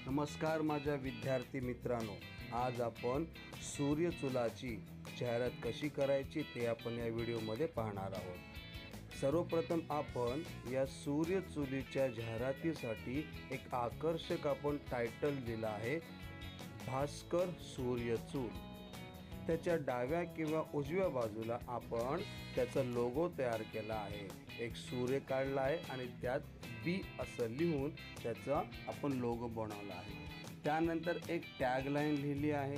नमस्कार माझ्या विद्यार्थी मित्रांनो, आज आपण सूर्यचुलाची जाहिरात कशी करायची ते आपण या व्हिडिओमध्ये पाहणार आहोत। सर्वप्रथम आपण या सूर्यचुलीच्या जाहिरातीसाठी एक आकर्षक आपण टायटल दिला आहे, भास्कर सूर्यचूल। त्याच्या डाव्या किंवा उजव्या बाजूला आपण त्याचा लोगो तयार केला आहे, एक सूर्य काढला आहे आणि त्यात बी असं लिहून त्याचा आपण लोगो बनवला आहे। त्यानंतर एक टॅगलाईन लिहिली आहे,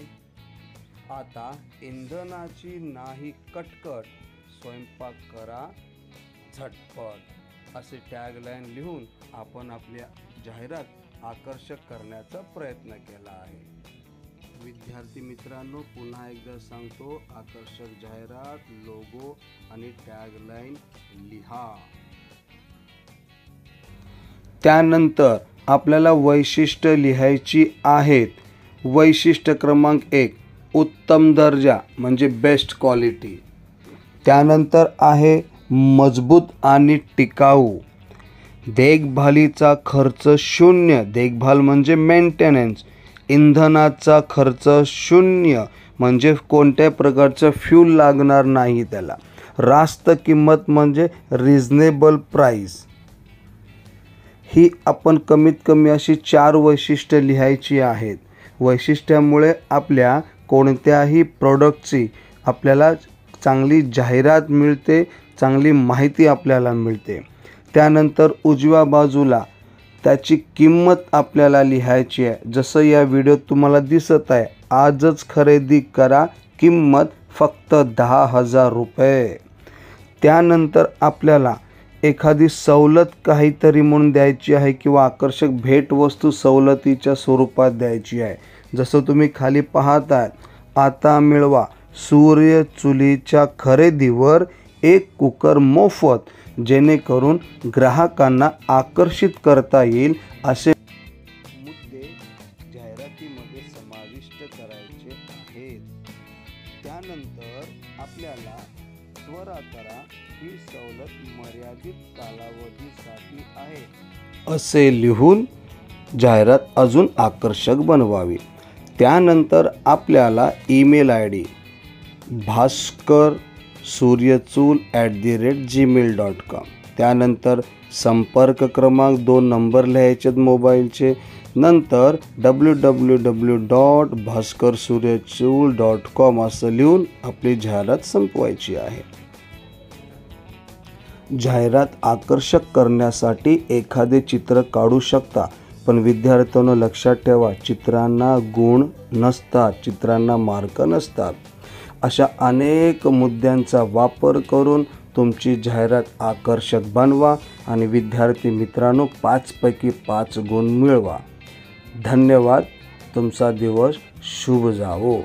आता इंधनाची नाही कटकट, स्वयंपाक करा झटपट। असे टॅगलाईन लिहून आपण आपल्या जाहिरात आकर्षक करण्याचा प्रयत्न केला आहे। विद्यार्थी मित्रांनो, पुन्हा एकदा सांगतो, आकर्षक जाहिरात, लोगो आणि टॅगलाईन लिहा। त्यानंतर आपल्याला वैशिष्ट्य लिहायची आहेत। वैशिष्ट्य क्रमांक 1, उत्तम दर्जा म्हणजे बेस्ट क्वालिटी। त्यानंतर आहे मजबूत आणि टिकाऊ। देखभालीचा खर्च शून्य, देखभाल म्हणजे मेंटेनन्स। इंधनाचा खर्च शून्य म्हणजे कोणत्या प्रकारचं फ्यूल लागणार नाही त्याला। रास्त किंमत म्हणजे रिझनेबल प्राइस। ही आपण कमीत कमी अशी 4 वैशिष्ट्ये लिहायची आहेत। वैशिष्ट्यामुळे आपल्या कोणत्याही प्रोडक्टची आपल्याला चांगली जाहिरात मिळते, चांगली माहिती आपल्याला मिळते। त्यानंतर उजव्या बाजूला त्याची किंमत आपल्याला लिहायची आहे, जसं या व्हिडिओत तुम्हाला दिसत आहे, आजच खरेदी करा, किंमत फक्त 10,000 रुपये। त्यानंतर आपल्याला एखादी सवलत काहीतरी म्हणून द्यायची आहे किंवा आकर्षक भेटवस्तू सवलतीच्या स्वरूपात द्यायची आहे। जसं तुम्ही खाली पाहताय, आता मिळवा सूर्यचुलीच्या खरेदीवर 1 कुकर मोफत, जेणेकरून ग्राहकांना आकर्षित करता येईल असे मुद्दे जाहिरातीमध्ये समाविष्ट करायचे आहेत। त्यानंतर आपल्याला त्वरा करा, ही सवलत मर्यादित कालावधीसाठी आहे असे लिहून जाहिरात अजून आकर्षक बनवावी। त्यानंतर आपल्याला ईमेल ID bhaskarsuryachul@gmail.com। त्यानंतर संपर्क क्रमांक 2 नंबर लिहायचे मोबाईलचे, नंतर www.bhaskarsuryachul.com असं लिहून आपली जाहिरात संपवायची आहे। जाहिरात आकर्षक करण्यासाठी एखादे चित्र काढू शकता, पण विद्यार्थ्यांनो लक्षात ठेवा, चित्रांना गुण नसतात, चित्रांना मार्क नसतात। अशा अनेक मुद्द्यांचा वापर करून तुमची जाहिरात आकर्षक बनवा आणि विद्यार्थी मित्रांनो 5 पैकी 5 गुण मिळवा। धन्यवाद। तुमचा दिवस शुभ जावो।